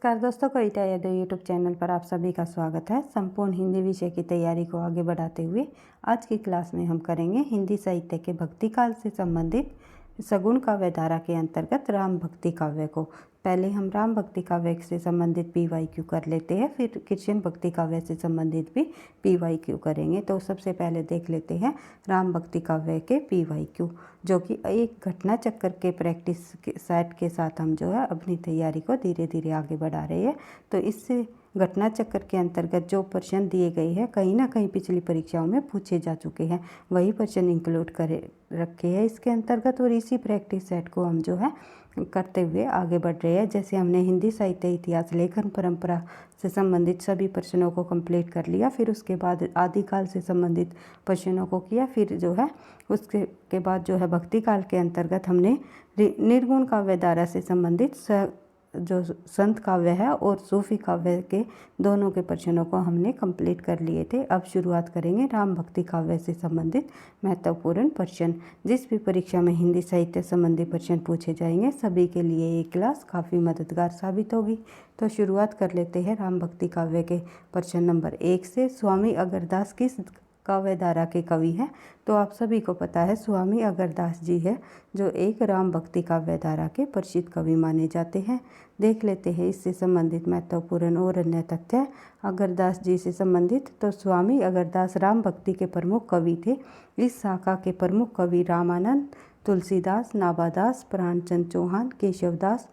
नमस्कार दोस्तों, कविता Yadav YouTube channel पर आप सभी का स्वागत है। संपूर्ण हिंदी विषय की तैयारी को आगे बढ़ाते हुए आज की क्लास में हम करेंगे हिंदी साहित्य के भक्ति काल से संबंधित सगुण काव्य धारा के अंतर्गत राम भक्ति काव्य को। पहले हम राम भक्ति काव्य से संबंधित PYQ कर लेते हैं, फिर कृष्ण भक्ति काव्य से संबंधित भी PYQ करेंगे। तो सबसे पहले देख लेते हैं राम भक्ति काव्य के PYQ, जो कि एक घटना चक्कर के प्रैक्टिस सेट के साथ हम जो है अपनी तैयारी को धीरे धीरे आगे बढ़ा रहे हैं। तो इससे घटना चक्र के अंतर्गत जो प्रश्न दिए गए हैं कहीं ना कहीं पिछली परीक्षाओं में पूछे जा चुके हैं, वही प्रश्न इंक्लूड करे रखे हैं इसके अंतर्गत, और इसी प्रैक्टिस सेट को हम जो है करते हुए आगे बढ़ रहे हैं। जैसे हमने हिंदी साहित्य इतिहास लेखन परंपरा से संबंधित सभी प्रश्नों को कंप्लीट कर लिया, फिर उसके बाद आदिकाल से संबंधित प्रश्नों को किया, फिर जो है उसके बाद जो है भक्ति काल के अंतर्गत हमने निर्गुण काव्य धारा से संबंधित जो संत काव्य है और सूफी काव्य के दोनों के प्रश्नों को हमने कंप्लीट कर लिए थे। अब शुरुआत करेंगे राम भक्ति काव्य से संबंधित महत्वपूर्ण प्रश्न। जिस भी परीक्षा में हिंदी साहित्य संबंधी प्रश्न पूछे जाएंगे सभी के लिए ये क्लास काफ़ी मददगार साबित होगी। तो शुरुआत कर लेते हैं राम भक्ति काव्य के प्रश्न नंबर 1 से। स्वामी अगरदास किस काव्य धारा के कवि हैं? तो आप सभी को पता है स्वामी अगरदास जी है, जो एक राम भक्ति काव्य धारा के प्रसिद्ध कवि माने जाते हैं। देख लेते हैं इससे संबंधित महत्वपूर्ण और अन्य तथ्य अगरदास जी से संबंधित। तो स्वामी अगरदास राम भक्ति के प्रमुख कवि थे। इस शाखा के प्रमुख कवि रामानंद, तुलसीदास, नाभादास, प्राणचंद चौहान, केशवदास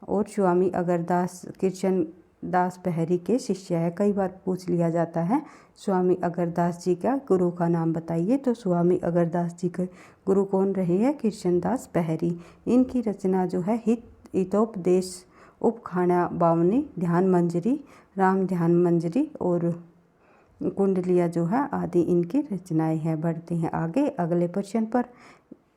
और स्वामी अगरदास कृष्ण दास पहरी के शिष्य है। कई बार पूछ लिया जाता है स्वामी अगरदास जी का गुरु का नाम बताइए, तो स्वामी अगरदास जी के गुरु कौन रहे हैं? कृष्णदास पहरी। इनकी रचना जो है हितोपदेश, उपखाना बावनी, ध्यान मंजरी, राम ध्यान मंजरी और कुंडलिया जो है आदि इनकी रचनाएं हैं। बढ़ते हैं आगे अगले प्रश्न पर।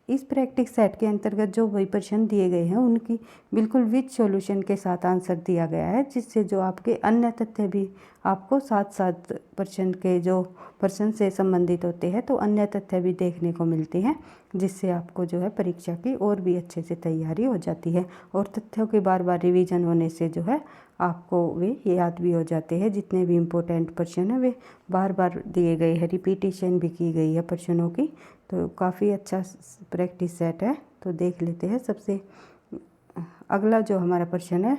इस प्रैक्टिस सेट के अंतर्गत जो वही प्रश्न दिए गए हैं उनकी बिल्कुल विद सॉल्यूशन के साथ आंसर दिया गया है, जिससे जो आपके अन्य तथ्य भी आपको साथ साथ प्रश्न के जो प्रश्न से संबंधित होते हैं तो अन्य तथ्य भी देखने को मिलते हैं, जिससे आपको जो है परीक्षा की और भी अच्छे से तैयारी हो जाती है। और तथ्यों के बार बार रिवीजन होने से जो है आपको वे याद भी हो जाते हैं। जितने भी इम्पोर्टेंट प्रश्न हैं वे बार बार दिए गए हैं, रिपीटेशन भी की गई है प्रश्नों की। तो काफ़ी अच्छा प्रैक्टिस सेट है। तो देख लेते हैं सबसे अगला जो हमारा प्रश्न है,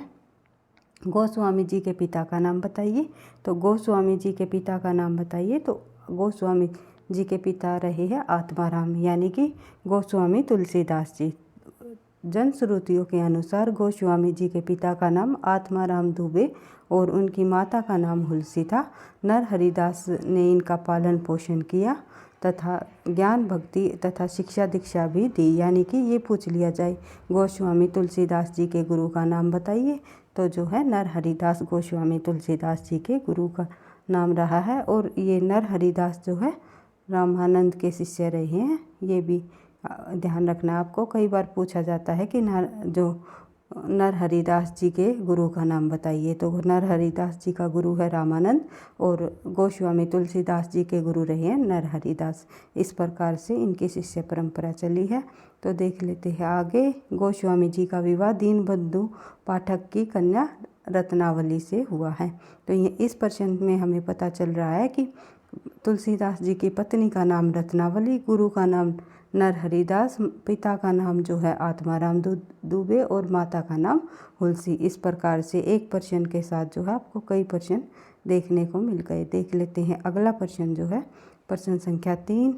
गोस्वामी जी के पिता का नाम बताइए। तो गोस्वामी जी के पिता का नाम बताइए। तो गोस्वामी जी के पिता रहे हैं आत्माराम, यानी कि गोस्वामी तुलसीदास जी। जनश्रुतियों के अनुसार गोस्वामी जी के पिता का नाम आत्माराम दुबे और उनकी माता का नाम हुलसी था। नर हरिदास ने इनका पालन पोषण किया तथा ज्ञान भक्ति तथा शिक्षा दीक्षा भी दी। यानी कि ये पूछ लिया जाए गोस्वामी तुलसीदास जी के गुरु का नाम बताइए, तो जो है नर हरिदास गोस्वामी तुलसीदास जी के गुरु का नाम रहा है। और ये नर हरिदास जो है रामानंद के शिष्य रहे हैं, ये भी ध्यान रखना। आपको कई बार पूछा जाता है कि नर हरिदास जी के गुरु का नाम बताइए, तो नर हरिदास जी का गुरु है रामानंद और गोस्वामी तुलसीदास जी के गुरु रहे हैं नर हरिदास। इस प्रकार से इनकी शिष्य परंपरा चली है। तो देख लेते हैं आगे। गोस्वामी जी का विवाह दीनबंधु पाठक की कन्या रत्नावली से हुआ है। तो ये इस प्रश्न में हमें पता चल रहा है कि तुलसीदास जी की पत्नी का नाम रत्नावली, गुरु का नाम नर हरिदास, पिता का नाम जो है आत्माराम दुबे और माता का नाम हुलसी। इस प्रकार से एक प्रश्न के साथ जो है आपको कई प्रश्न देखने को मिल गए। देख लेते हैं अगला प्रश्न जो है प्रश्न संख्या 3।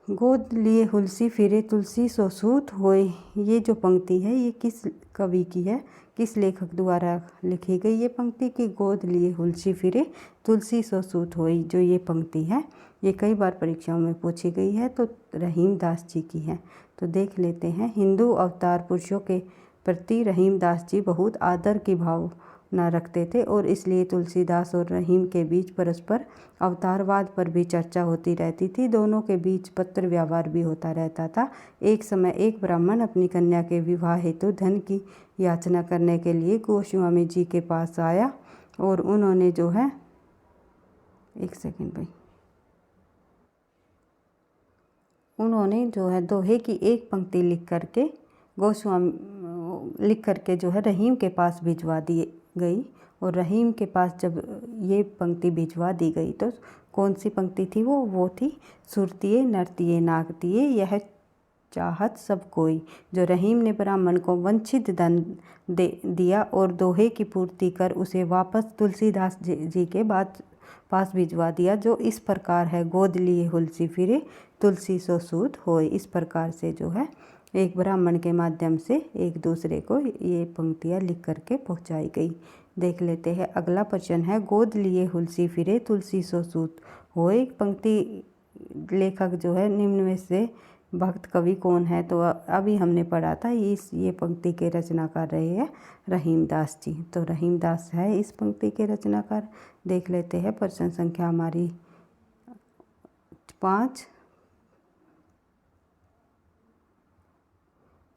गोद लिए हुलसी फिरे तुलसी सो सूत होए। ये जो पंक्ति है ये किस कवि की है, किस लेखक द्वारा लिखी गई ये पंक्ति की गोद लिए हुलसी फिरे तुलसी सो सूत होई। जो ये पंक्ति है ये कई बार परीक्षाओं में पूछी गई है, तो रहीम दास जी की है। तो देख लेते हैं। हिंदू अवतार पुरुषों के प्रति रहीम दास जी बहुत आदर की भावना रखते थे और इसलिए तुलसीदास और रहीम के बीच परस्पर अवतारवाद पर भी चर्चा होती रहती थी। दोनों के बीच पत्र व्यवहार भी होता रहता था। एक समय एक ब्राह्मण अपनी कन्या के विवाह हेतु धन की याचना करने के लिए गोस्वामी जी के पास आया और उन्होंने जो है उन्होंने जो है दोहे की एक पंक्ति लिख करके लिख करके जो है रहीम के पास भिजवा दी गई। और रहीम के पास जब ये पंक्ति भिजवा दी गई तो कौन सी पंक्ति थी वो थी, सुरतिये नर्तिये नागतिये यह चाहत सब कोई। जो रहीम ने ब्राह्मण को वंचित धन दिया और दोहे की पूर्ति कर उसे वापस तुलसीदास जी के पास भिजवा दिया, जो इस प्रकार है, गोद लिए हुलसी फिरे तुलसी सो सूत होए। इस प्रकार से जो है एक ब्राह्मण के माध्यम से एक दूसरे को ये पंक्तियाँ लिख करके पहुँचाई गई। देख लेते हैं अगला प्रश्न है, गोद लिए हुलसी फिरे तुलसी सो सूत होए। पंक्ति लेखक जो है निम्न में से भक्त कवि कौन है? तो अभी हमने पढ़ा था ये पंक्ति के रचनाकार रहे हैं रहीमदास जी। तो रहीमदास है इस पंक्ति के रचनाकार। देख लेते हैं प्रश्न संख्या हमारी 5।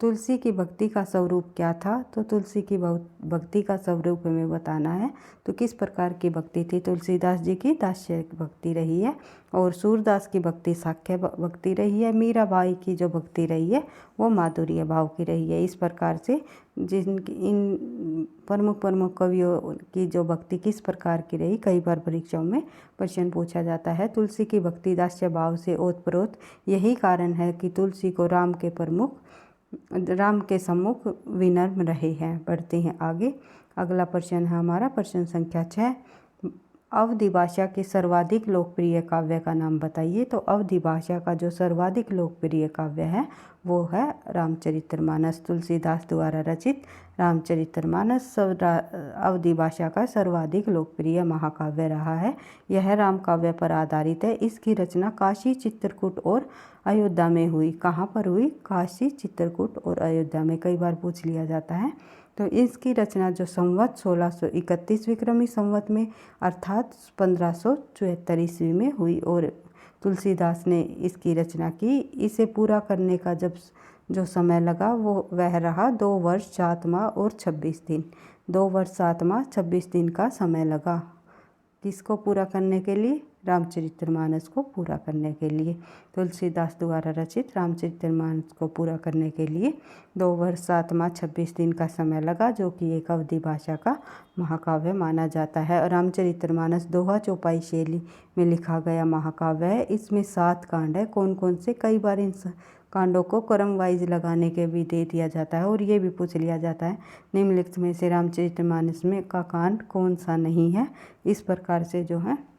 तुलसी की भक्ति का स्वरूप क्या था? तो तुलसी की भक्ति का स्वरूप हमें बताना है। तो किस प्रकार की भक्ति थी? तुलसीदास जी की दास्य भक्ति रही है, और सूरदास की भक्ति साख्य भक्ति रही है, मीराबाई की जो भक्ति रही है वो माधुर्य भाव की रही है। इस प्रकार से जिनकी इन प्रमुख कवियों की जो भक्ति किस प्रकार की रही, कई बार परीक्षाओं में प्रश्न पूछा जाता है। तुलसी की भक्ति दास्य भाव से ओतप्रोत, यही कारण है कि तुलसी को राम के सम्मुख विनम्र रहे हैं। बढ़ते हैं आगे। अगला प्रश्न है हमारा प्रश्न संख्या 6। अवधी भाषा के सर्वाधिक लोकप्रिय काव्य का नाम बताइए। तो अवधी भाषा का जो सर्वाधिक लोकप्रिय काव्य है वो है रामचरितमानस। तुलसीदास द्वारा रचित रामचरितमानस अवधी भाषा का सर्वाधिक लोकप्रिय महाकाव्य रहा है। यह राम काव्य पर आधारित है। इसकी रचना काशी, चित्रकूट और अयोध्या में हुई। कहाँ पर हुई? काशी, चित्रकूट और अयोध्या में। कई बार पूछ लिया जाता है। तो इसकी रचना जो संवत 1631 विक्रमी संवत में अर्थात 1574 ईस्वी में हुई, और तुलसीदास ने इसकी रचना की। इसे पूरा करने का जो समय लगा वह रहा 2 वर्ष 7 माह और 26 दिन। 2 वर्ष 7 माह 26 दिन का समय लगा। किसको पूरा करने के लिए? रामचरितमानस को पूरा करने के लिए। तुलसीदास द्वारा रचित रामचरितमानस को पूरा करने के लिए 2 वर्ष 7 माह 26 दिन का समय लगा, जो कि एक अवधी भाषा का महाकाव्य माना जाता है। और रामचरितमानस दोहा चौपाई शैली में लिखा गया महाकाव्य है। इसमें 7 कांड है। कौन कौन से? कई बार इन कांडों को क्रम वाइज लगाने के भी दे दिया जाता है, और ये भी पूछ लिया जाता है निम्नलिखित में से रामचरितमानस में का कांड कौन सा नहीं है। इस प्रकार से जो है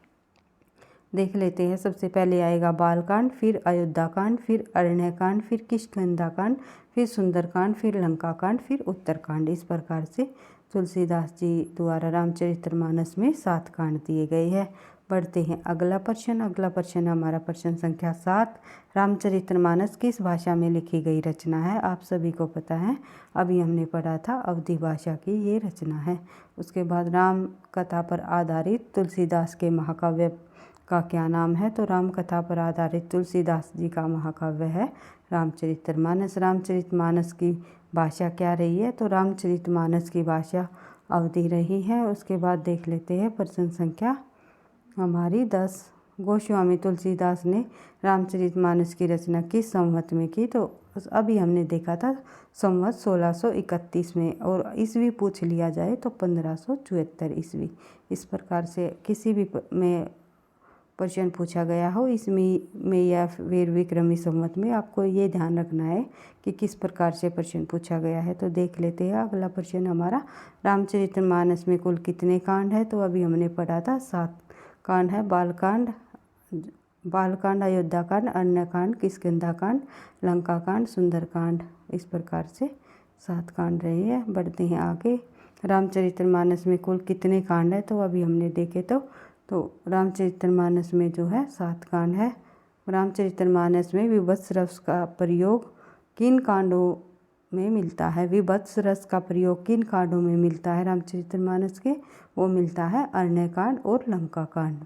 देख लेते हैं। सबसे पहले आएगा बालकांड, फिर अयोध्या कांड, फिर अरण्यकांड, फिर किष्किंधा कांड, फिर सुंदरकांड, फिर लंका कांड, फिर उत्तरकांड। इस प्रकार से तुलसीदास जी द्वारा रामचरितमानस में 7 कांड दिए गए हैं। बढ़ते हैं अगला प्रश्न। अगला प्रश्न हमारा प्रश्न संख्या 7। रामचरितमानस किस भाषा में लिखी गई रचना है? आप सभी को पता है, अभी हमने पढ़ा था अवधी भाषा की ये रचना है। उसके बाद राम कथा पर आधारित तुलसीदास के महाकाव्य का क्या नाम है? तो राम कथा पर आधारित तुलसीदास जी का महाकाव्य है रामचरितमानस। रामचरितमानस की भाषा क्या रही है? तो रामचरितमानस की भाषा अवधी रही है। उसके बाद देख लेते हैं प्रश्न संख्या हमारी 10। गोस्वामी तुलसीदास ने रामचरितमानस की रचना किस संवत में की? तो अभी हमने देखा था संवत 1631 में, और ईस्वी पूछ लिया जाए तो 1574 ईस्वी। इस प्रकार से किसी भी में प्रश्न पूछा गया हो इसमें या फिर विक्रमी संवत में, आपको ये ध्यान रखना है कि किस प्रकार से प्रश्न पूछा गया है। तो देख लेते हैं अगला प्रश्न हमारा, रामचरितमानस में कुल कितने कांड है? तो अभी हमने पढ़ा था 7 कांड है। बालकांड, अयोध्या कांड, अरण्यकांड, किष्किंधा कांड, लंका कांड, सुंदरकांड। इस प्रकार से 7 कांड रहे हैं। बढ़ते हैं आगे। रामचरितमानस में कुल कितने कांड है? तो अभी हमने देखे तो रामचरितमानस में जो है 7 कांड है। रामचरितमानस में विभत्स रस का प्रयोग किन कांडों में मिलता है? विभत्स रस का प्रयोग किन कांडों में मिलता है रामचरितमानस के? वो मिलता है अरण्यकांड और लंका कांड।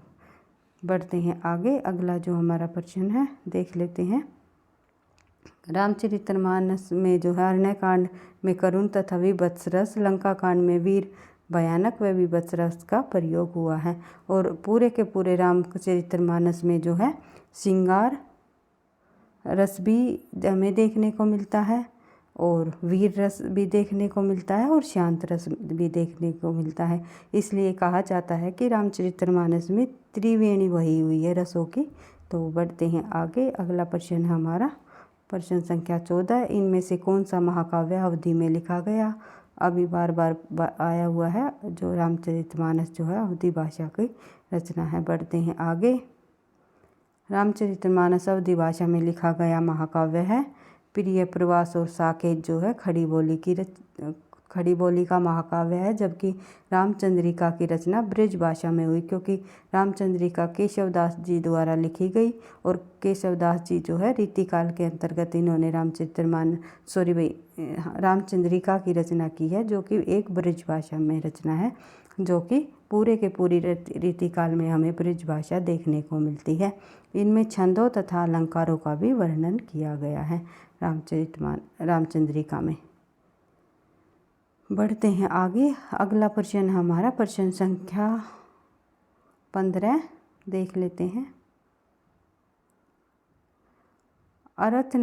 बढ़ते हैं आगे। अगला जो हमारा प्रश्न है देख लेते हैं। रामचरितमानस में जो है अरण्यकांड में करुण तथा विभत्स रस, लंका कांड में वीर भयानक व विभत्स रस का प्रयोग हुआ है। और पूरे के पूरे रामचरितमानस में जो है श्रृंगार रस भी हमें देखने को मिलता है, और वीर रस भी देखने को मिलता है और शांत रस भी देखने को मिलता है। इसलिए कहा जाता है कि रामचरितमानस में त्रिवेणी बही हुई है रसों की। तो बढ़ते हैं आगे। अगला प्रश्न है हमारा प्रश्न संख्या 14। इनमें से कौन सा महाकाव्य अवधि में लिखा गया? अभी बार बार आया हुआ है जो रामचरितमानस जो है अवधी भाषा की रचना है। बढ़ते हैं आगे। रामचरितमानस अवधी भाषा में लिखा गया महाकाव्य है। प्रिय प्रवास और साकेत जो है खड़ी बोली का महाकाव्य है, जबकि रामचंद्रिका की रचना ब्रज भाषा में हुई, क्योंकि रामचंद्रिका केशवदास जी द्वारा लिखी गई और केशवदास जी जो है रीतिकाल के अंतर्गत इन्होंने रामचंद्रिका की रचना की है, जो कि एक ब्रज भाषा में रचना है, जो कि पूरे के पूरी रीतिकाल में हमें ब्रज भाषा देखने को मिलती है। इनमें छंदों तथा अलंकारों का भी वर्णन किया गया है रामचंद्रिका में। बढ़ते हैं आगे। अगला प्रश्न हमारा प्रश्न संख्या 15 देख लेते हैं। अर्थ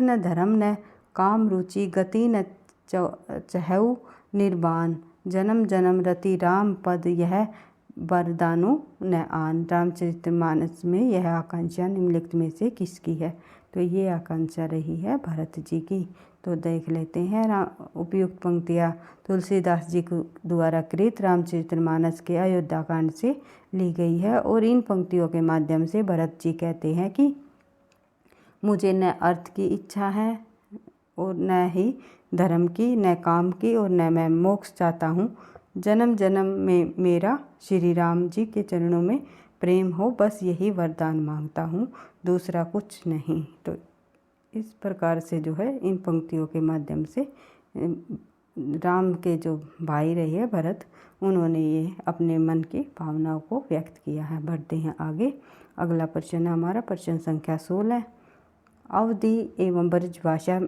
न धर्म न काम रुचि गति न चहु निर्बाण जन्म जन्म रति राम पद यह वरदानु न आन। रामचरितमानस में यह आकांक्षा निम्नलिखित में से किसकी है? तो ये आकांक्षा रही है भरत जी की। तो देख लेते हैं। उपयुक्त पंक्तियाँ तुलसीदास जी द्वारा कृत रामचरितमानस के अयोध्या कांड से ली गई है और इन पंक्तियों के माध्यम से भरत जी कहते हैं कि मुझे न अर्थ की इच्छा है और न ही धर्म की, न काम की और न मैं मोक्ष चाहता हूँ। जन्म जन्म में मेरा श्री राम जी के चरणों में प्रेम हो, बस यही वरदान मांगता हूँ, दूसरा कुछ नहीं। तो इस प्रकार से जो है इन पंक्तियों के माध्यम से राम के जो भाई रहे हैं भरत, उन्होंने ये अपने मन की भावनाओं को व्यक्त किया है। बढ़ते हैं आगे। अगला प्रश्न है हमारा प्रश्न संख्या 16। अवधी एवं ब्रज भाषा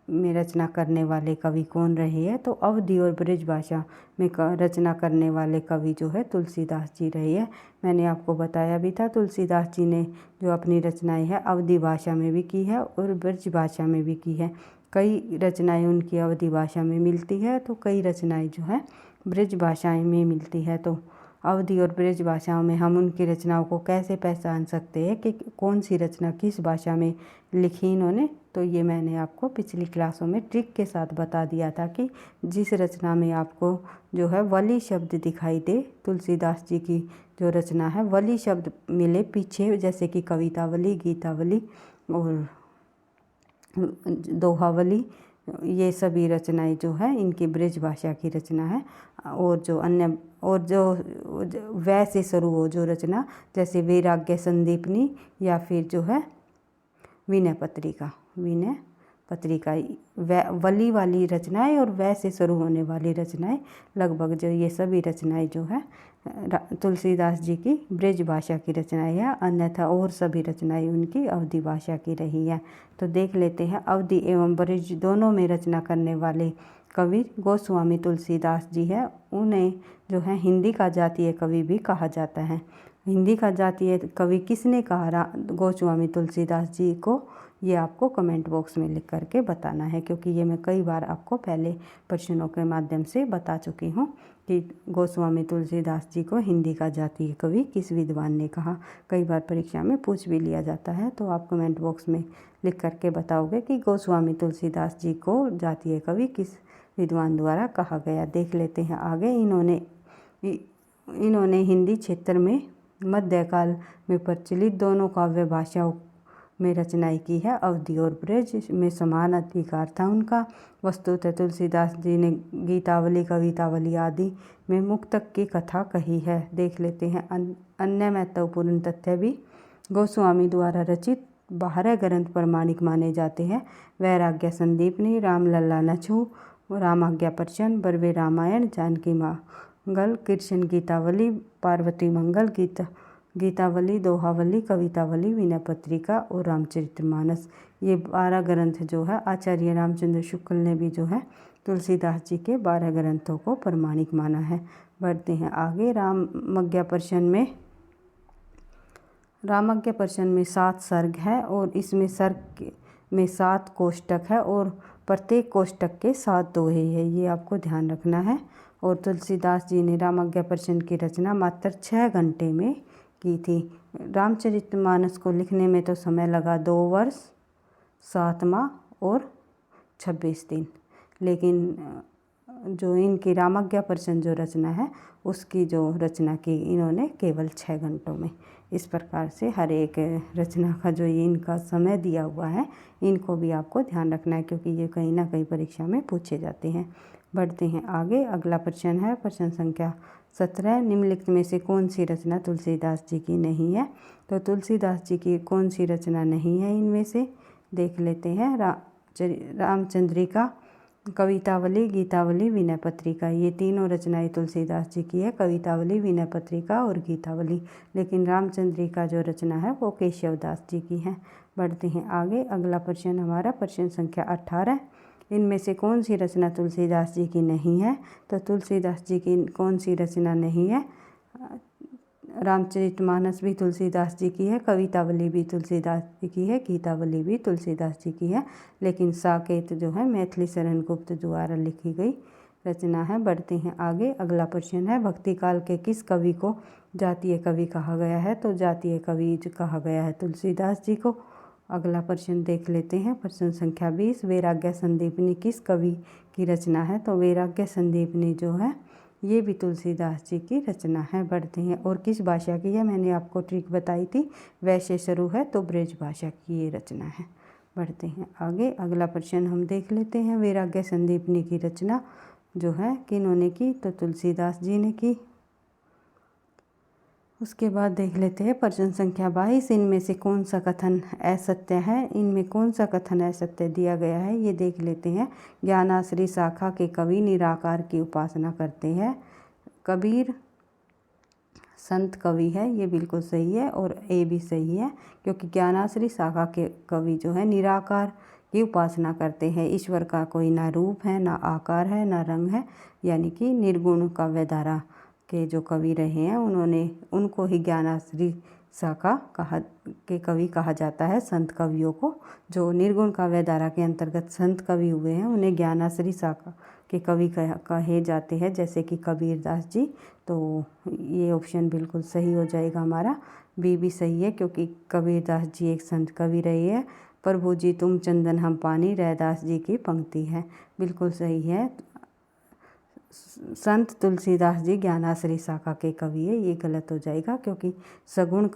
में रचना करने वाले कवि कौन रहे हैं? तो अवधी और ब्रज भाषा में रचना करने वाले कवि जो है तुलसीदास जी रहे हैं। मैंने आपको बताया भी था तुलसीदास जी ने जो अपनी रचनाएं है अवधी भाषा में भी की है और ब्रज भाषा में भी की है। कई रचनाएं उनकी अवधी भाषा में मिलती है तो कई रचनाएं जो है ब्रज भाषाएं में मिलती है। तो अवधी और ब्रज भाषाओं में हम उनकी रचनाओं को कैसे पहचान सकते हैं कि कौन सी रचना किस भाषा में लिखी इन्होंने? तो ये मैंने आपको पिछली क्लासों में ट्रिक के साथ बता दिया था कि जिस रचना में आपको जो है वली शब्द दिखाई दे, तुलसीदास जी की जो रचना है वली शब्द मिले पीछे, जैसे कि कवितावली, गीतावली और दोहावली, ये सभी रचनाएं जो है इनकी ब्रज भाषा की रचना है। और जो अन्य और जो वै से शुरू हो जो रचना, जैसे वैराग्य संदीपनी या फिर जो है विनय पत्रिका वली वाली रचनाएं और वै से शुरू होने वाली रचनाएं, लगभग जो ये सभी रचनाएं जो है तुलसीदास जी की ब्रज भाषा की रचनाएं है, अन्यथा और सभी रचनाएं उनकी अवधी भाषा की रही है। तो देख लेते हैं। अवधी एवं ब्रज दोनों में रचना करने वाले कवि गोस्वामी तुलसीदास जी है। उन्हें जो है हिंदी का जातीय कवि भी कहा जाता है। हिंदी का जातीय कवि किसने कहा गोस्वामी तुलसीदास जी को? ये आपको कमेंट बॉक्स में लिख करके बताना है, क्योंकि ये मैं कई बार आपको पहले प्रश्नों के माध्यम से बता चुकी हूँ कि गोस्वामी तुलसीदास जी को हिंदी का जातीय कवि किस विद्वान ने कहा। कई बार परीक्षा में पूछ भी लिया जाता है, तो आप कमेंट बॉक्स में लिख करके बताओगे कि गोस्वामी तुलसीदास जी को जातीय कवि किस विद्वान द्वारा कहा गया। देख लेते हैं आगे। इन्होंने हिंदी क्षेत्र में मध्यकाल में प्रचलित दोनों काव्य भाषाओं में रचनाएं की है। अवधी और ब्रज में समान अधिकार था उनका। वस्तुतः तुलसीदास जी ने गीतावली, कवितावली आदि में मुक्तक की कथा कही है। देख लेते हैं अन्य महत्वपूर्ण तथ्य भी। गोस्वामी द्वारा रचित 12 ग्रंथ प्रमाणिक माने जाते हैं। वैराग्य संदीपनी, रामलला नछु, रामाज्ञा प्रश्न, बर्वे रामायण, जानकी मंगल, कृष्ण गीतावली, पार्वती मंगल, गीतावली, दोहावली, कवितावली, विनय पत्रिका और रामचरितमानस, ये 12 ग्रंथ जो है आचार्य रामचंद्र शुक्ल ने भी जो है तुलसीदास जी के 12 ग्रंथों को प्रमाणिक माना है। बढ़ते हैं आगे। रामाज्ञा प्रश्न में 7 सर्ग है और इसमें सर्ग में 7 कोष्टक है और प्रत्येक कोष्टक के 7 दोहे हैं, ये आपको ध्यान रखना है। और तुलसीदास जी ने रामाज्ञाप्रश्न की रचना मात्र 6 घंटे में की थी। रामचरितमानस को लिखने में तो समय लगा 2 वर्ष 7 माह और 26 दिन, लेकिन जो इनकी रामाज्ञाप्रश्न जो रचना है उसकी जो रचना की इन्होंने केवल 6 घंटों में। इस प्रकार से हर एक रचना का जो ये इनका समय दिया हुआ है, इनको भी आपको ध्यान रखना है, क्योंकि ये कहीं ना कहीं परीक्षा में पूछे जाते हैं। बढ़ते हैं आगे। अगला प्रश्न है प्रश्न संख्या 17। निम्नलिखित में से कौन सी रचना तुलसीदास जी की नहीं है? तो तुलसीदास जी की कौन सी रचना नहीं है इनमें से देख लेते हैं। रामचंद्रिका, कवितावली, गीतावली, विनय पत्रिका, ये तीनों रचनाएं तुलसीदास जी की है। कवितावली, विनय पत्रिका और गीतावली। लेकिन रामचंद्रिका जो रचना है वो केशवदास जी की है। बढ़ते हैं आगे। अगला प्रश्न हमारा प्रश्न संख्या 18। इनमें से कौन सी रचना तुलसीदास जी की नहीं है? तो तुलसीदास जी की कौन सी रचना नहीं है? रामचरितमानस भी तुलसीदास जी की है, कवितावली भी तुलसीदास जी की है, गीतावली भी तुलसीदास जी की है, लेकिन साकेत जो है मैथिली शरण गुप्त द्वारा लिखी गई रचना है। बढ़ते हैं आगे। अगला प्रश्न है भक्ति काल के किस कवि को जातीय कवि कहा गया है? तो जातीय कवि कहा गया है तुलसीदास जी को। अगला प्रश्न देख लेते हैं प्रश्न संख्या 20। वैराग्य संदीपनी किस कवि की रचना है? तो वैराग्य संदीपनी जो है ये भी तुलसीदास जी की रचना है। बढ़ते हैं। और किस भाषा की है? मैंने आपको ट्रिक बताई थी, वैसे शुरू है तो ब्रज भाषा की ये रचना है। बढ़ते हैं आगे। अगला प्रश्न हम देख लेते हैं। वैराग्य संदीपनी की रचना जो है किन्होंने की? तो तुलसीदास जी ने की। उसके बाद देख लेते हैं प्रश्न संख्या 22। इनमें से कौन सा कथन असत्य है? इनमें कौन सा कथन असत्य दिया गया है ये देख लेते हैं। ज्ञानाश्री शाखा के कवि निराकार की उपासना करते हैं। कबीर संत कवि है, ये बिल्कुल सही है और ए भी सही है, क्योंकि ज्ञानाश्री शाखा के कवि जो है निराकार की उपासना करते हैं। ईश्वर का कोई ना रूप है, ना आकार है, ना रंग है, यानी कि निर्गुण काव्यधारा के जो कवि रहे हैं उनको ही ज्ञानाश्री शाखा के कवि कहा जाता है। संत कवियों को, जो निर्गुण काव्यधारा के अंतर्गत संत कवि हुए हैं, उन्हें ज्ञानाश्री शाखा के कवि कहे जाते हैं, जैसे कि कबीरदास जी। तो ये ऑप्शन बिल्कुल सही हो जाएगा हमारा। बी भी सही है, क्योंकि कबीरदास जी एक संत कवि रहे हैं। प्रभु जी तुम चंदन हम पानी, रैदास जी की पंक्ति है, बिल्कुल सही है। संत तुलसीदास जी ज्ञानाश्री शाखा के कवि है, ये गलत हो जाएगा, क्योंकि सगुण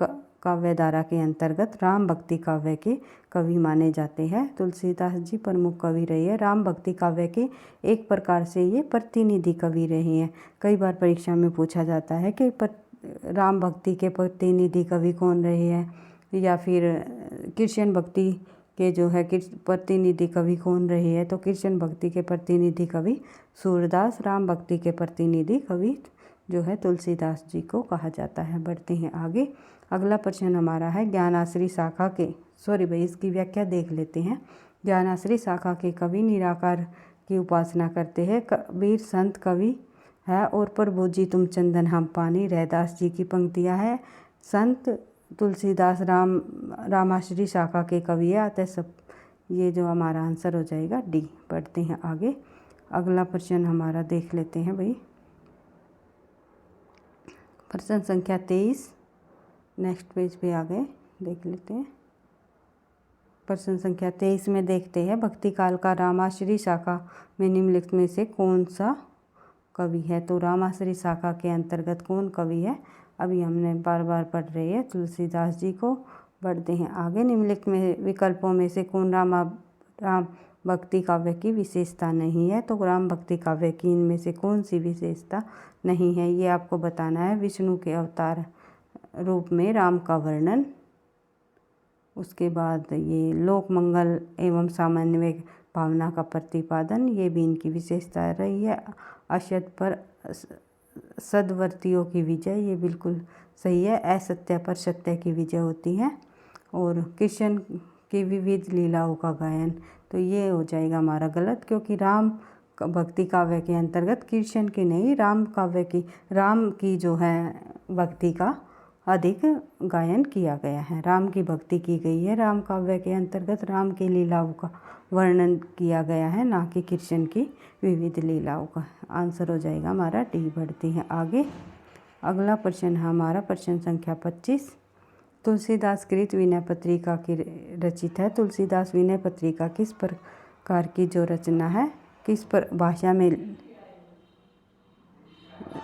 काव्यधारा के अंतर्गत राम भक्ति काव्य के कवि माने जाते हैं। तुलसीदास जी प्रमुख कवि रहे हैं। राम भक्ति काव्य के एक प्रकार से ये प्रतिनिधि कवि रहे हैं। कई बार परीक्षा में पूछा जाता है कि राम भक्ति के प्रतिनिधि कवि कौन रहे हैं, या फिर कृष्ण भक्ति के जो है प्रतिनिधि कवि कौन रहे हैं? तो कृष्ण भक्ति के प्रतिनिधि कवि सूरदास, राम भक्ति के प्रतिनिधि कवि जो है तुलसीदास जी को कहा जाता है। बढ़ते हैं आगे। अगला प्रश्न हमारा है ज्ञानाश्री शाखा के, इसकी व्याख्या देख लेते हैं। ज्ञानाश्री शाखा के कवि निराकार की उपासना करते हैं। कबीर संत कवि है और प्रभु जी तुम चंदन हम पानी, रैदास जी की पंक्तियाँ हैं। संत तुलसीदास रामाश्री शाखा के कवि है, अतः सब ये जो हमारा आंसर हो जाएगा डी। पढ़ते हैं आगे। अगला प्रश्न हमारा देख लेते हैं भाई, प्रश्न संख्या 23। नेक्स्ट पेज पे आ गए, देख लेते हैं। प्रश्न संख्या 23 में देखते हैं भक्ति काल का रामाश्री शाखा में निम्नलिखित में से कौन सा कवि है? तो रामाश्री शाखा के अंतर्गत कौन कवि है? अभी हमने बार बार पढ़ रहे हैं तुलसीदास जी को। बढ़ते हैं आगे। निम्नलिखित में विकल्पों में से कौन राम भक्ति काव्य की विशेषता नहीं है? तो राम भक्ति काव्य की इनमें से कौन सी विशेषता नहीं है, ये आपको बताना है। विष्णु के अवतार रूप में राम का वर्णन, उसके बाद ये लोक मंगल एवं सामान्य भावना का प्रतिपादन, ये भी इनकी विशेषता रही है। असत्य पर सद्वर्तियों की विजय, ये बिल्कुल सही है। असत्य पर सत्य की विजय होती है। और कृष्ण की विविध लीलाओं का गायन, तो ये हो जाएगा हमारा गलत, क्योंकि राम भक्ति काव्य के अंतर्गत कृष्ण की नहीं, राम की जो है भक्ति का अधिक गायन किया गया है। राम की भक्ति की गई है। राम काव्य के अंतर्गत राम की लीलाओं का वर्णन किया गया है, ना कि कृष्ण की विविध लीलाओं का। आंसर हो जाएगा हमारा डी। बढ़ते हैं आगे। अगला प्रश्न है हमारा प्रश्न संख्या 25। तुलसीदास कृत विनय पत्रिका की रचित है। तुलसीदास विनय पत्रिका किस प्रकार की जो रचना है, किस पर भाषा में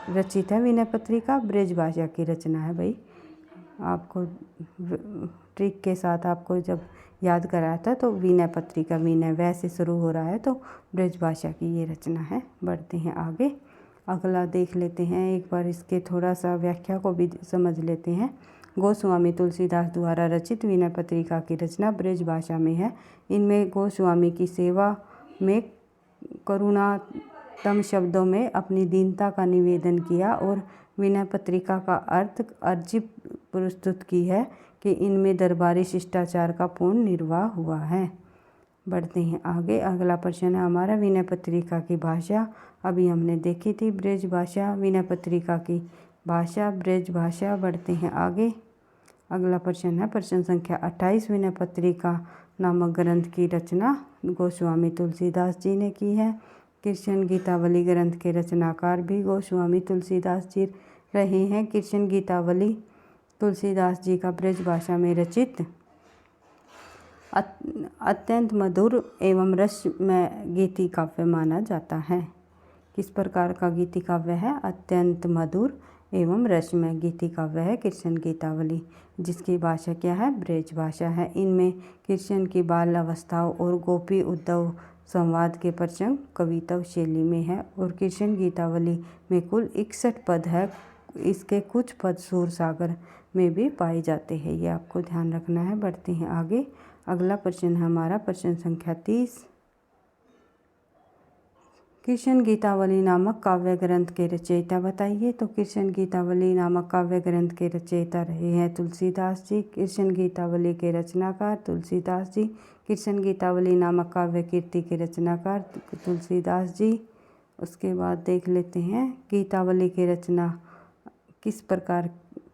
रचित है? विनय पत्रिका ब्रज भाषा की रचना है। भाई आपको ट्रिक के साथ आपको जब याद कराया था तो विनय पत्रिका, विनय वैसे शुरू हो रहा है तो ब्रज भाषा की ये रचना है। बढ़ते हैं आगे। अगला देख लेते हैं, एक बार इसके थोड़ा सा व्याख्या को भी समझ लेते हैं। गोस्वामी तुलसीदास द्वारा रचित विनय पत्रिका की रचना ब्रज भाषा में है। इनमें गोस्वामी की सेवा में करुणातम शब्दों में अपनी दीनता का निवेदन किया और विनय पत्रिका का अर्थ अर्जित प्रस्तुत की है कि इनमें दरबारी शिष्टाचार का पूर्ण निर्वाह हुआ है। बढ़ते हैं आगे। अगला प्रश्न है हमारा विनय पत्रिका की भाषा। अभी हमने देखी थी ब्रज भाषा, विनय पत्रिका की भाषा ब्रज भाषा। बढ़ते हैं आगे। अगला प्रश्न है प्रश्न संख्या 28। विनय पत्रिका नामक ग्रंथ की रचना गोस्वामी तुलसीदास जी ने की है। कृष्ण गीतावली ग्रंथ के रचनाकार भी गोस्वामी तुलसीदास जी रहे हैं। कृष्ण गीतावली तुलसीदास जी का ब्रज भाषा में रचित अत्यंत मधुर एवं रसमय गीति काव्य माना जाता है। किस प्रकार का गीति काव्य है? अत्यंत मधुर एवं रसमय गीति काव्य है कृष्ण गीतावली, जिसकी भाषा क्या है? ब्रज भाषा है। इनमें कृष्ण की बाल अवस्थाओं और गोपी उद्धव संवाद के प्रसंग कविता शैली में है और कृष्ण गीतावली में कुल 61 पद है। इसके कुछ पद सूरसागर में भी पाए जाते हैं, ये आपको ध्यान रखना है। बढ़ते हैं आगे। अगला प्रश्न है हमारा प्रश्न संख्या 30। कृष्ण गीतावली नामक काव्य ग्रंथ के रचयिता बताइए। तो कृष्ण गीतावली नामक काव्य ग्रंथ के रचयिता रहे हैं तुलसीदास जी। कृष्ण गीतावली के रचनाकार तुलसीदास जी। कृष्ण गीतावली नामक काव्य कीर्ति के रचनाकार तुलसीदास जी। उसके बाद देख लेते हैं गीतावली की रचना किस प्रकार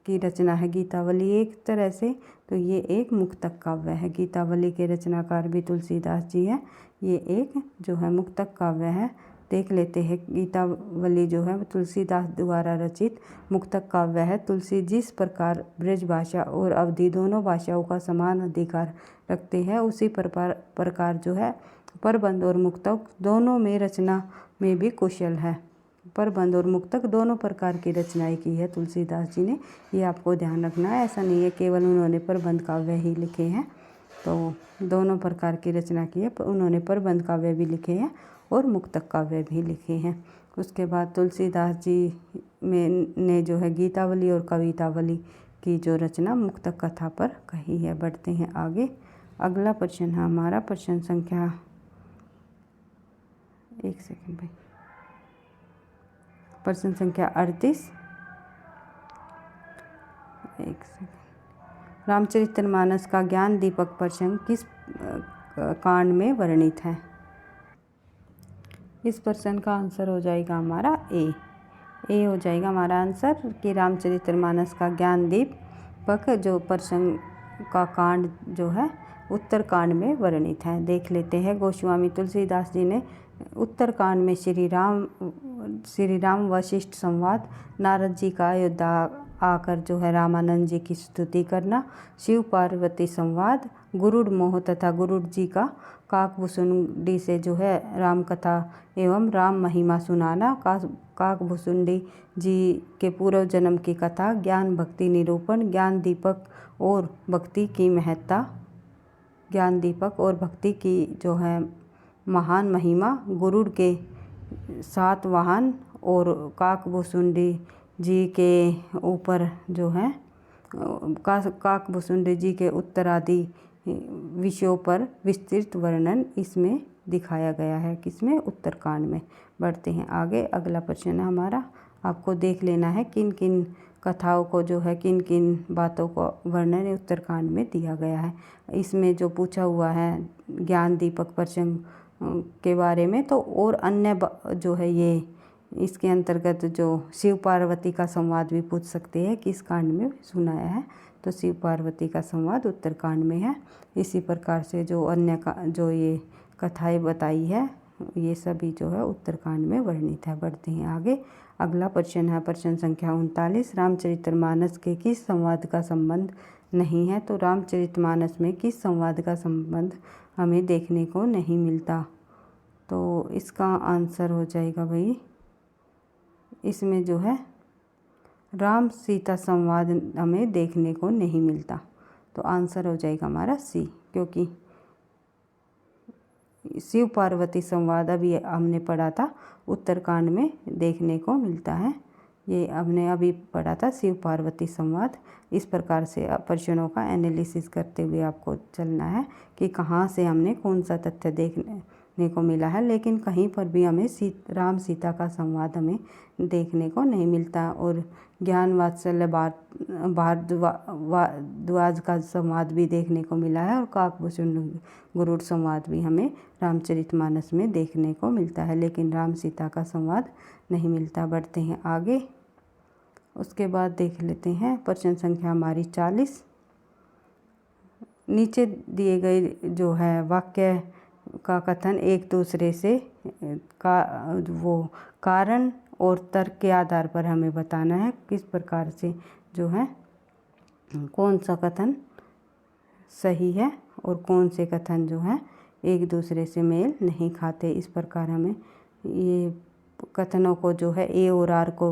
की रचना है। गीतावली एक तरह से तो ये एक मुक्तक काव्य है। गीतावली के रचनाकार भी तुलसीदास जी हैं। ये एक जो है मुक्तक काव्य है। देख लेते हैं गीतावली जो है तुलसीदास द्वारा रचित मुक्तक काव्य है। तुलसी जिस प्रकार ब्रज भाषा और अवधी दोनों भाषाओं का समान अधिकार रखते हैं, उसी प्रकार जो है प्रबंध और मुक्तक दोनों में रचना में भी कुशल है। प्रबंध और मुक्तक दोनों प्रकार की रचनाएं की है तुलसीदास जी ने, ये आपको ध्यान रखना है। ऐसा नहीं है केवल उन्होंने प्रबंध काव्य ही लिखे हैं, तो दोनों प्रकार की रचना की है। उन्होंने प्रबंध काव्य भी लिखे हैं और मुक्तक काव्य भी लिखे हैं। उसके बाद तुलसीदास जी ने जो है गीतावली और कवितावली की जो रचना मुक्तक कथा पर कही है। बढ़ते हैं आगे। अगला प्रश्न है हमारा प्रश्न संख्या प्रश्न संख्या 38। रामचरितमानस का ज्ञान दीपक प्रसंग किस कांड में वर्णित है? इस प्रश्न का आंसर हो जाएगा हमारा ए हो जाएगा हमारा आंसर कि रामचरितमानस का ज्ञान दीपक जो प्रसंग का कांड जो है उत्तरकांड में वर्णित है। देख लेते हैं गोस्वामी तुलसीदास जी ने उत्तरकांड में श्री राम वशिष्ठ संवाद, नारद जी का अयोध्या आकर जो है रामानंद जी की स्तुति करना, शिव पार्वती संवाद, गुरुड़ मोह तथा गुरुड़ जी का काकभुसुंडी से जो है राम कथा एवं राम महिमा सुनाना, काकभुसुंडी जी के पूर्व जन्म की कथा, ज्ञान भक्ति निरूपण, ज्ञान दीपक और भक्ति की महत्ता, ज्ञान दीपक और भक्ति की जो है महान महिमा, गुरुड़ के 7 वाहन और काकभुसुंडी जी के ऊपर जो है काकभुसुंडी जी के उत्तरादि विषयों पर विस्तृत वर्णन इसमें दिखाया गया है। किसमें? उत्तरकांड में। बढ़ते हैं आगे। अगला प्रश्न हमारा आपको देख लेना है किन किन कथाओं को जो है किन किन बातों को वर्णन उत्तरकांड में दिया गया है। इसमें जो पूछा हुआ है ज्ञान दीपक प्रसंग के बारे में, तो और अन्य जो है ये इसके अंतर्गत जो शिव पार्वती का संवाद भी पूछ सकते हैं किस कांड में सुनाया है, तो शिव पार्वती का संवाद उत्तरकांड में है। इसी प्रकार से जो अन्य का जो ये कथाएं बताई है, ये सभी जो है उत्तरकांड में वर्णित है। बढ़ते हैं आगे। अगला प्रश्न है प्रश्न संख्या 39। रामचरितमानस के किस संवाद का संबंध नहीं है? तो रामचरितमानस में किस संवाद का संबंध हमें देखने को नहीं मिलता? तो इसका आंसर हो जाएगा भाई, इसमें जो है राम सीता संवाद हमें देखने को नहीं मिलता। तो आंसर हो जाएगा हमारा सी, क्योंकि शिव पार्वती संवाद अभी हमने पढ़ा था उत्तरकांड में देखने को मिलता है। ये हमने अभी पढ़ा था शिव पार्वती संवाद। इस प्रकार से प्रश्नों का एनालिसिस करते हुए आपको चलना है कि कहाँ से हमने कौन सा तथ्य देखने को मिला है। लेकिन कहीं पर भी हमें राम सीता का संवाद हमें देखने को नहीं मिलता। और ज्ञान वात्सल्य भारद्वाज का संवाद भी देखने को मिला है, और काकभूषण गरुड़ संवाद भी हमें रामचरितमानस में देखने को मिलता है, लेकिन राम सीता का संवाद नहीं मिलता। बढ़ते हैं आगे। उसके बाद देख लेते हैं प्रश्न संख्या हमारी 40। नीचे दिए गए जो है वाक्य का कथन एक दूसरे से कारण और तर्क के आधार पर हमें बताना है। किस प्रकार से जो है कौन सा कथन सही है और कौन से कथन जो है एक दूसरे से मेल नहीं खाते। इस प्रकार हमें ये कथनों को जो है ए और आर को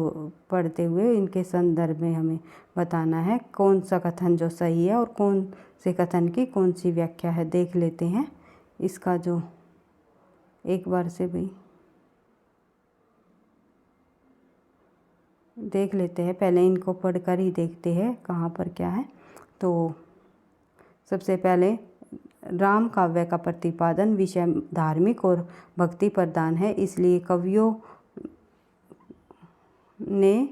पढ़ते हुए इनके संदर्भ में हमें बताना है कौन सा कथन जो सही है और कौन से कथन की कौन सी व्याख्या है। देख लेते हैं इसका जो एक बार से भी देख लेते हैं, पहले इनको पढ़कर ही देखते हैं कहाँ पर क्या है। तो सबसे पहले राम काव्य का प्रतिपादन विषय धार्मिक और भक्ति प्रधान है, इसलिए कवियों ने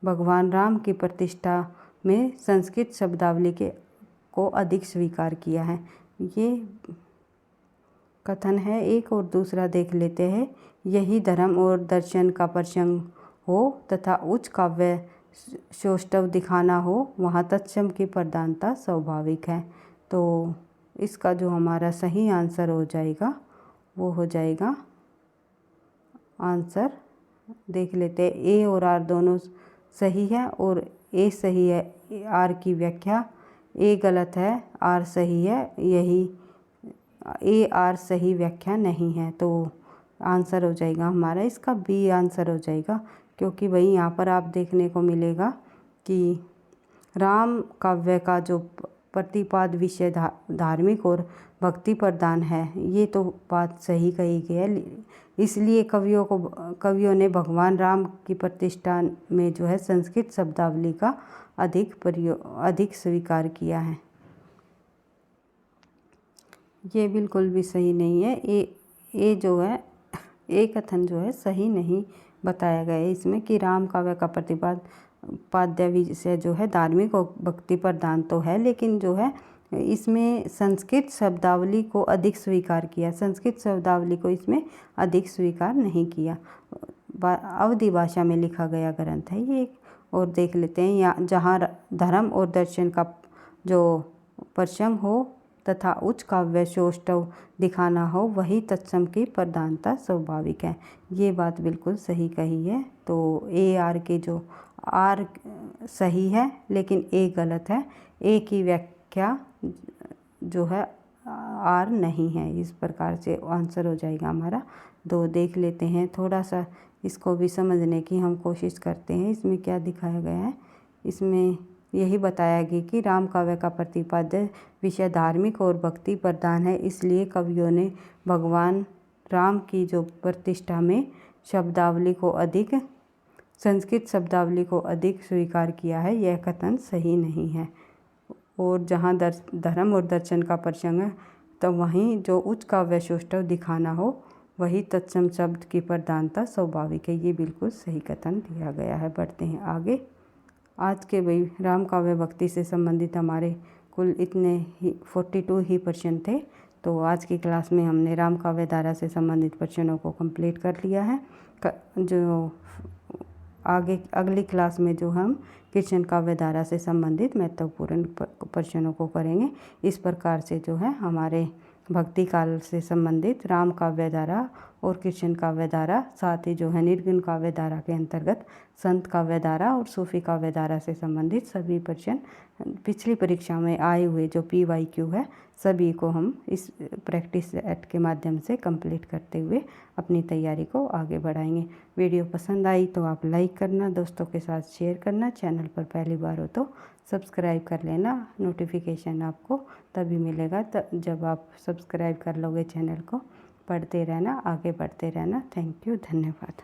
भगवान राम की प्रतिष्ठा में संस्कृत शब्दावली को अधिक स्वीकार किया है। ये कथन है एक। और दूसरा देख लेते हैं, यही धर्म और दर्शन का प्रसंग हो तथा उच्च काव्य सौष्ठव दिखाना हो, वहाँ तत्सम की प्रधानता स्वाभाविक है। तो इसका जो हमारा सही आंसर हो जाएगा वो हो जाएगा आंसर, देख लेते हैं, ए और आर दोनों सही है और ए सही है। आर की व्याख्या ए गलत है, आर सही है, यही ए आर सही व्याख्या नहीं है। तो आंसर हो जाएगा हमारा इसका बी आंसर हो जाएगा, क्योंकि भाई यहाँ पर आप देखने को मिलेगा कि राम काव्य का जो प्रतिपाद विषय धार्मिक और भक्ति प्रधान है, ये तो बात सही कही गई है। इसलिए कवियों ने भगवान राम की प्रतिष्ठा में जो है संस्कृत शब्दावली का अधिक स्वीकार किया है। ये बिल्कुल भी सही नहीं है। ये जो है ए कथन जो है सही नहीं बताया गया है इसमें कि राम काव्य का प्रतिपाद्य विषय जो है धार्मिक और भक्ति प्रधान तो है, लेकिन जो है इसमें संस्कृत शब्दावली को अधिक स्वीकार किया, संस्कृत शब्दावली को इसमें अधिक स्वीकार नहीं किया। अवधी भाषा में लिखा गया ग्रंथ है ये। और देख लेते हैं यहाँ जहाँ धर्म और दर्शन का जो प्रसंग हो तथा उच्च काव्य सौष्ठव दिखाना हो, वही तत्सम की प्रधानता स्वाभाविक है। ये बात बिल्कुल सही कही है। तो ए आर के जो आर सही है लेकिन ए गलत है, ए की व्याख्या जो है आर नहीं है। इस प्रकार से आंसर हो जाएगा हमारा दो। देख लेते हैं, थोड़ा सा इसको भी समझने की हम कोशिश करते हैं। इसमें क्या दिखाया गया है, इसमें यही बताया गया कि राम काव्य का प्रतिपाद्य विषय धार्मिक और भक्ति प्रधान है, इसलिए कवियों ने भगवान राम की जो प्रतिष्ठा में संस्कृत शब्दावली को अधिक स्वीकार किया है। यह कथन सही नहीं है। और जहाँ धर्म और दर्शन का प्रसंग है, तो वहीं जो उच्च काव्य सौष्ठव दिखाना हो, वही तत्सम शब्द की प्रधानता स्वाभाविक है। ये बिल्कुल सही कथन दिया गया है। बढ़ते हैं आगे। आज के भाई राम काव्य भक्ति से संबंधित हमारे कुल इतने ही 42 ही प्रश्न थे। तो आज की क्लास में हमने राम काव्य धारा से संबंधित प्रश्नों को कंप्लीट कर लिया है। जो अगली क्लास में जो हम कृष्ण काव्य धारा से संबंधित महत्वपूर्ण प्रश्नों को करेंगे। इस प्रकार से जो है हमारे भक्ति काल से संबंधित राम काव्य धारा और कृष्ण काव्य धारा, साथ ही जो है निर्गुण काव्य धारा के अंतर्गत संत काव्य धारा और सूफी काव्य धारा से संबंधित सभी प्रश्न पिछली परीक्षा में आए हुए जो PYQ है सभी को हम इस प्रैक्टिस सेट के माध्यम से कंप्लीट करते हुए अपनी तैयारी को आगे बढ़ाएंगे। वीडियो पसंद आई तो आप लाइक करना, दोस्तों के साथ शेयर करना, चैनल पर पहली बार हो तो सब्सक्राइब कर लेना। नोटिफिकेशन आपको तभी मिलेगा जब आप सब्सक्राइब कर लोगे चैनल को। पढ़ते रहना, आगे बढ़ते रहना। थैंक यू, धन्यवाद।